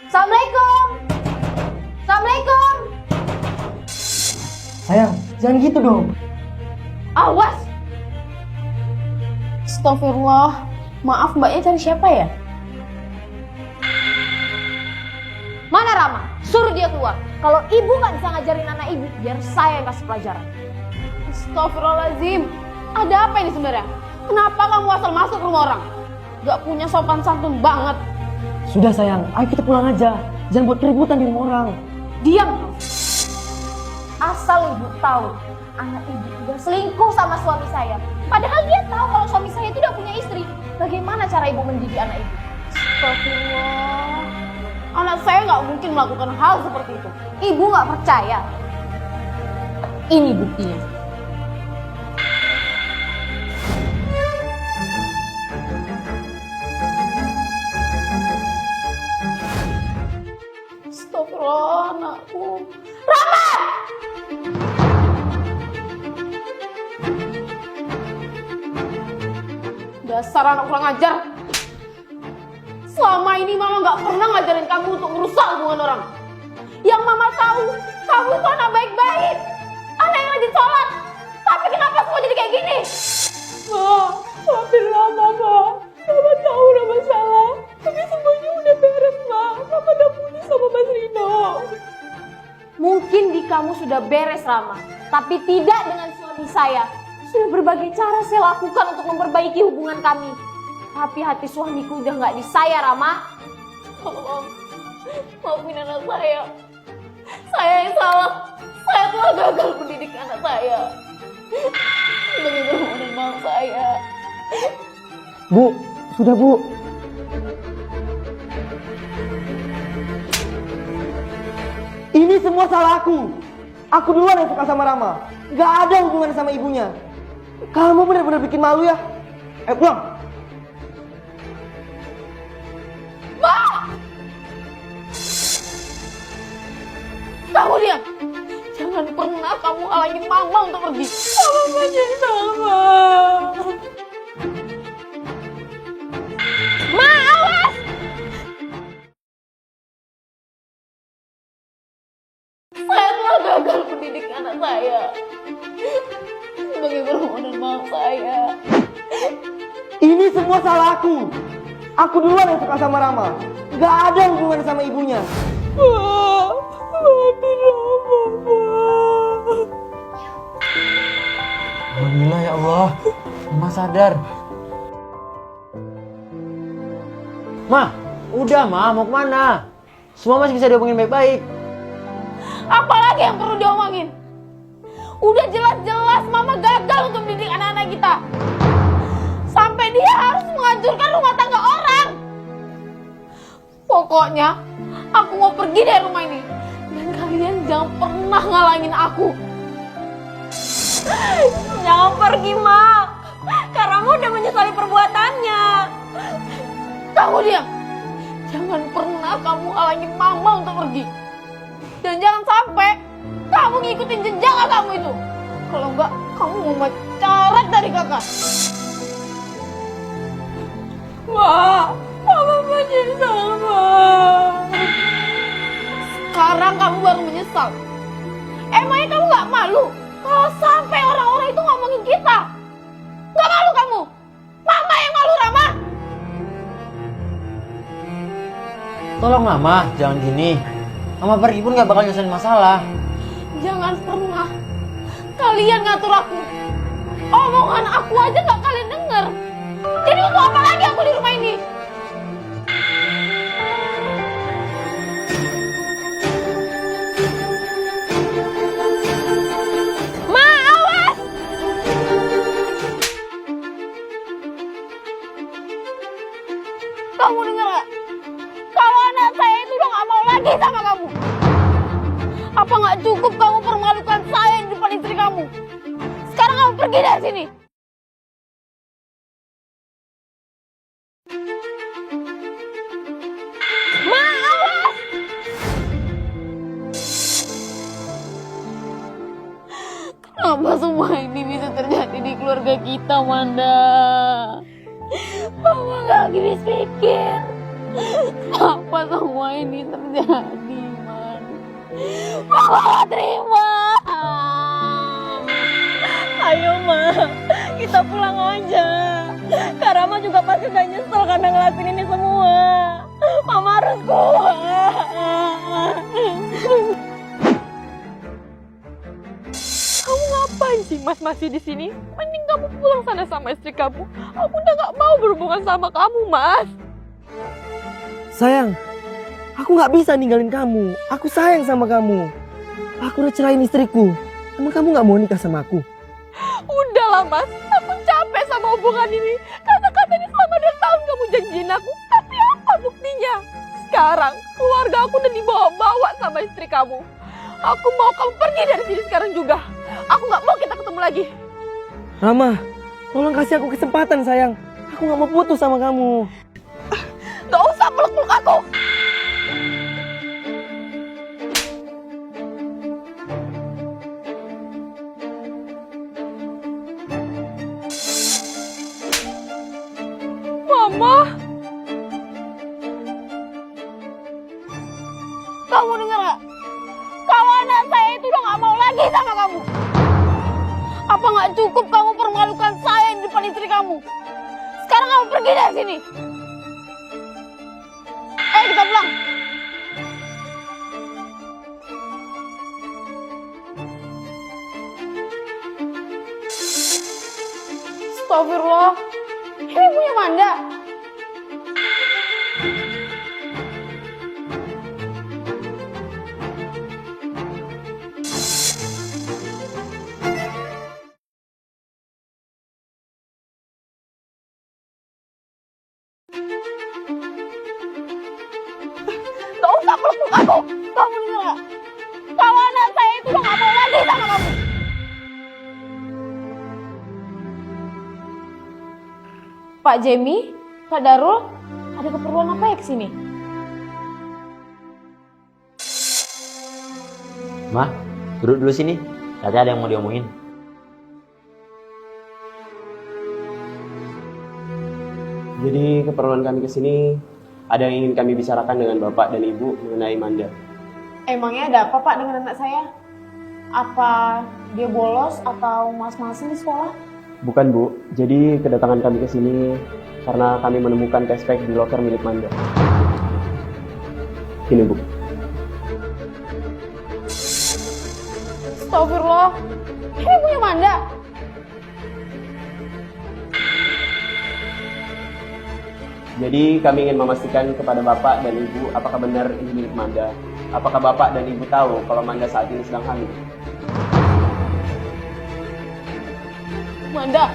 Assalamualaikum. Assalamualaikum. Sayang, jangan gitu dong. Awas. Astagfirullah. Maaf, mbaknya cari siapa ya? Mana Rama? Suruh dia keluar. Kalau ibu nggak bisa ngajarin anak ibu, biar saya yang kasih pelajaran. Astagfirullahaladzim. Ada apa ini sebenarnya? Kenapa kamu asal masuk ke rumah orang? Gak punya sopan santun banget. Sudah sayang, ayo kita pulang aja. Jangan buat keributan di rumah orang. Diam. Asal ibu tahu, anak ibu udah selingkuh sama suami saya. Padahal dia tahu kalau suami saya itu udah punya istri. Bagaimana cara ibu mendidik anak ibu? Astagfirullah. Anak saya nggak mungkin melakukan hal seperti itu. Ibu nggak percaya. Ini buktinya. Astagfirullah, anakku. Rama! Dasar anak kurang ajar. Selama ini mama gak pernah ngajarin kamu untuk merusak hubungan orang. Yang mama tahu, kamu itu anak baik-baik. Anak yang rajin sholat. Tapi kenapa semua jadi kayak gini? Ma, maafin Mama. Mama tahu Rama salah. Tapi semuanya udah beres, Ma. Mama udah putus sama Mas Rino. Mungkin di kamu sudah beres, Rama. Tapi tidak dengan suami saya. Sudah berbagai cara saya lakukan untuk memperbaiki hubungan kami. Tapi hati suamiku udah gak di saya, Rama. Tolong, maafin anak saya. Saya yang salah. Saya telah gagal mendidik anak saya. Demi permohonan maaf saya. Bu, sudah Bu. Ini semua salah aku. Aku duluan yang suka sama Rama. Gak ada hubungannya sama ibunya. Kamu benar-benar bikin malu ya. Ayo pulang. Kamu diam. Jangan pernah kamu halangin Mama untuk pergi. Mama jadi sama. Ma, awas! Saya telah gagal mendidik anak saya. Sebagai permohonan maaf saya. Ini semua salah aku. Aku duluan yang suka sama Rama. Gak ada hubungannya sama ibunya. Maafin Rama, Alhamdulillah ya Allah, Mama sadar. Ma, udah Ma, mau kemana? Semua masih bisa diomongin baik-baik. Apalagi yang perlu diomongin? Udah jelas-jelas Mama gagal untuk mendidik anak-anak kita. Sampai dia harus menghancurkan rumah tangga orang. Pokoknya, aku mau pergi dari rumah ini. Dan kalian jangan pernah ngalangin aku. Jangan pergi, Ma. Karena kamu udah menyesali perbuatannya. Kamu diam. Jangan pernah kamu halangin Mama untuk pergi. Dan jangan sampai kamu ngikutin jejak kamu itu. Kalau enggak, kamu mau carat dari kakak. Ma, Mama menyesal, Ma. Sekarang kamu baru menyesal. Emangnya kamu gak malu kalau sampai orang-orang itu ngomongin kita? Gak malu kamu? Mama yang malu, Rama. Tolong Mama, jangan gini. Mama pergi pun gak bakal nyelesain masalah. Jangan pernah kalian ngatur aku. Omongan aku aja gak kalian denger. Jadi untuk apa lagi aku di rumah ini? Ma, awas! Kamu denger gak? Kalau anak saya itu udah gak mau lagi sama kamu. Apa gak cukup kamu permalukan saya di depan istri kamu? Sekarang kamu pergi dari sini. Ma, awas! Kenapa semua ini bisa terjadi di keluarga kita, Manda? Mama gak habis pikir. Apa semua ini terjadi, Man? Mama gak terima. Ayo Ma, kita pulang aja. Kak Rama juga pasti udah nyesel karena ngelakuin ini semua. Mama harus kuat. Kamu ngapain sih Mas masih di sini? Mending kamu pulang sana sama istri kamu. Aku udah gak mau berhubungan sama kamu, Mas. Sayang, aku nggak bisa ninggalin kamu. Aku sayang sama kamu. Aku udah cerain istriku. Emang kamu nggak mau nikah sama aku? Udahlah Mas, aku capek sama hubungan ini. Kata-katanya selama 2 tahun kamu janjiin aku, tapi apa buktinya? Sekarang keluarga aku udah dibawa-bawa sama istri kamu. Aku mau kamu pergi dari sini sekarang juga. Aku nggak mau kita ketemu lagi. Rama, tolong kasih aku kesempatan sayang. Aku nggak mau putus sama kamu. Gak usah peluk-peluk aku. Mama, Kamu denger gak? Kalau anak saya itu udah gak mau lagi sama kamu. Apa gak cukup kamu permalukan saya di depan istri kamu? Sekarang kamu pergi dari sini. Ayo kita pulang. Astagfirullah. Ini punya Manda. gak usah peluk-peluk aku. Kamu denger gak? Kalau anak saya itu udah gak mau lagi sama kamu. Pak Jemi, Pak Darul, ada keperluan apa ya kesini? Ma, duduk dulu sini. Katanya ada yang mau diomongin. Jadi keperluan kami ke sini ada yang ingin kami bicarakan dengan Bapak dan Ibu mengenai Manda. Emangnya ada apa Pak dengan anak saya? Apa dia bolos atau malas-malasan di sekolah? Bukan Bu, jadi kedatangan kami ke sini karena kami menemukan cashback di loker milik Manda. Ini Bu. Astagfirullah. Ini punya Manda. Jadi kami ingin memastikan kepada Bapak dan Ibu apakah benar ini milik Manda. Apakah Bapak dan Ibu tahu kalau Manda saat ini sedang hamil? Manda,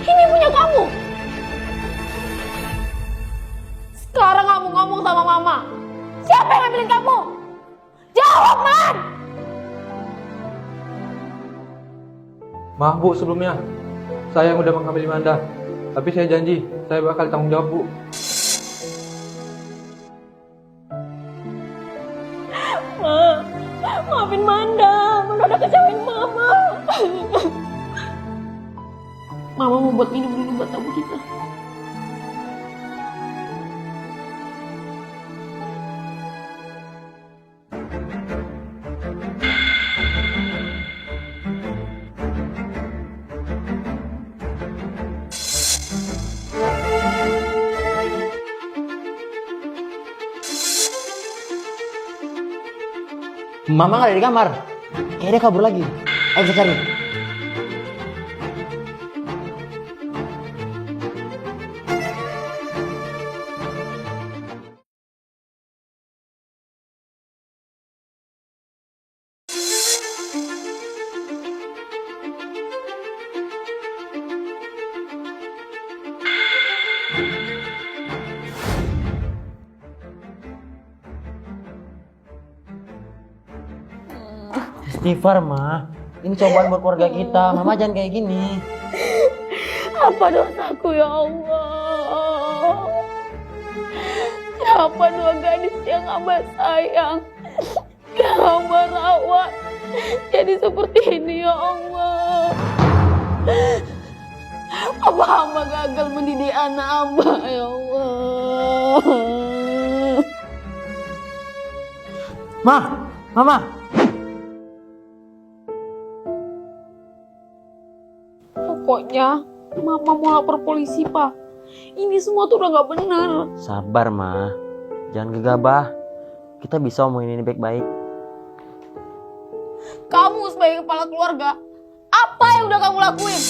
ini punya kamu. Sekarang kamu ngomong sama Mama. Siapa yang ngambilin kamu? Jawab, Man! Maaf Bu sebelumnya, saya yang udah mengambil Manda. Tapi saya janji, saya bakal tanggung jawab Bu. Ma, maafin Manda. Manda udah kecewain Mama. Mama mau buat minum dulu buat tamu kita. Mama nggak ada di kamar. Kayaknya dia kabur lagi. Ayo kita cari. Istighfar, Ma. Ini cobaan buat keluarga kita. Mama jangan kayak gini. Apa dosaku ya Allah? Siapa dua gadis yang Hamba sayang, yang Hamba rawat jadi seperti ini ya Allah? Apa Hamba gagal mendidik anak Hamba ya Allah? Mama. Pokoknya Mama mau lapor polisi, Pak. Ini semua tuh udah gak bener. Sabar, Ma. Jangan gegabah. Kita bisa omongin ini baik-baik. Kamu sebagai kepala keluarga, apa yang udah kamu lakuin?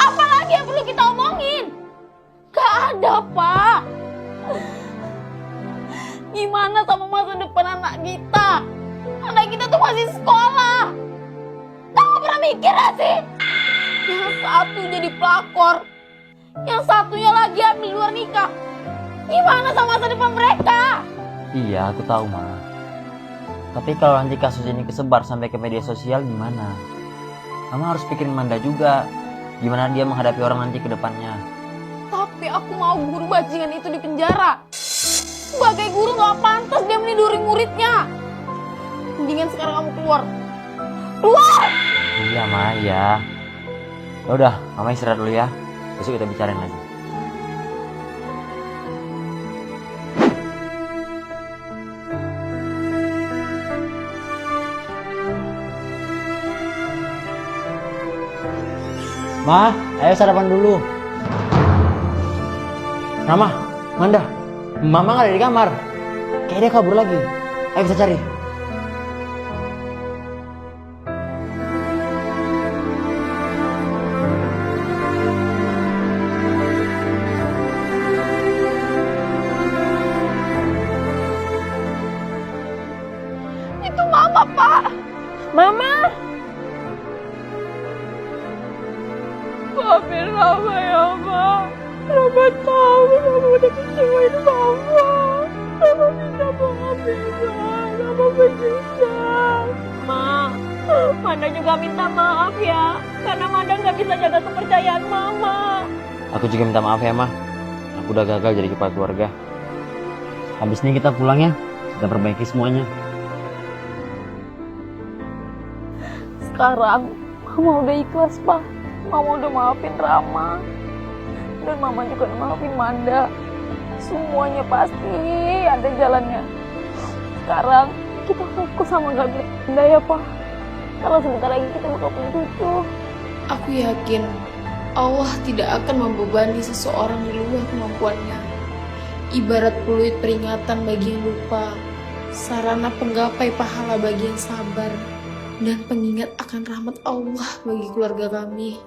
Apa lagi yang perlu kita omongin? Gak ada, Pak. Gimana sama masa depan anak kita? Anak kita tuh masih sekolah. Kamu pernah mikir gak sih? Yang satu jadi pelakor, yang satunya lagi hamil di luar nikah. Gimana sama masa depan mereka? Iya, aku tahu, Ma. Tapi kalau nanti kasus ini kesebar sampai ke media sosial gimana? Mama harus pikirin Manda juga. Gimana dia menghadapi orang nanti ke depannya. Tapi aku mau guru bajingan itu di penjara. Sebagai guru gak pantas dia meniduri muridnya. Mendingan sekarang kamu keluar. Keluar! Iya, Ma, ya. Udah, Mama istirahat dulu ya. Besok kita bicarain lagi. Ma, ayo sarapan dulu. Rama, Manda, Mama nggak ada di kamar. Kayaknya dia kabur lagi. Ayo kita cari. Itu Mama, Pak. Mama! Maafin Rama ya, Ma. Rama tahu Rama udah kecewain Mama. Rama minta maaf ya, Ma. Rama menyesal. Ma, Manda juga minta maaf ya. Karena Manda nggak bisa jaga kepercayaan Mama. Aku juga minta maaf ya, Ma. Aku udah gagal jadi kepala keluarga. Habis ini kita pulang ya. Kita perbaiki semuanya. Sekarang Mama udah ikhlas, Pak. Mama udah maafin Rama. Dan Mama juga udah maafin Manda. Semuanya pasti ada jalannya. Sekarang kita fokus sama Ganda ya, Pak. Kalau sebentar lagi kita bakal punya cucu. Aku yakin Allah tidak akan membebani seseorang di luar kemampuannya. Ibarat peluit peringatan bagi yang lupa, sarana penggapai pahala bagi yang sabar, dan pengingat akan rahmat Allah bagi keluarga kami.